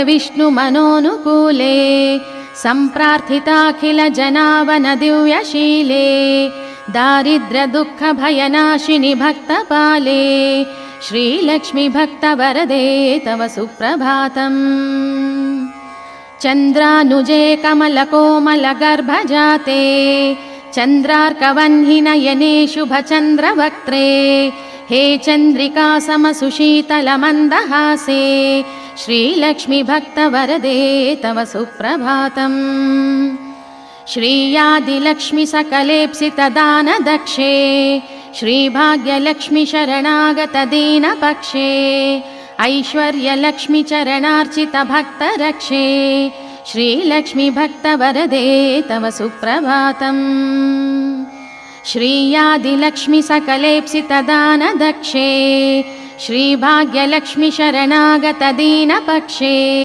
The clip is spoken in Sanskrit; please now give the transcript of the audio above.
विष्णुमनोनुकूले सम्प्रार्थिताखिल जनावन दिव्यशीले दारिद्र्यदुःखभयनाशिनि भक्तपाले श्रीलक्ष्मी भक्तवरदे तव सुप्रभातम्। चन्द्रानुजे कमलकोमलगर्भजाते चन्द्रार्कवह्निनयने शुभचन्द्रवक्त्रे हे चन्द्रिका समसुशीतलमन्दहासे श्रीलक्ष्मी भक्तवरदे तव सुप्रभातम्। श्रीयादिलक्ष्मि सकलेप्सितदानदक्षे श्रीभाग्यलक्ष्मि शरणागतदीनपक्षे ऐश्वर्यलक्ष्मि चरणार्चित भक्तरक्षे श्रीलक्ष्मी भक्तवरदे तव सुप्रभातम्। श्रीयादिलक्ष्मि सकलेप्सितदानदक्षे श्रीभाग्यलक्ष्मि शरणागतदीनपक्षे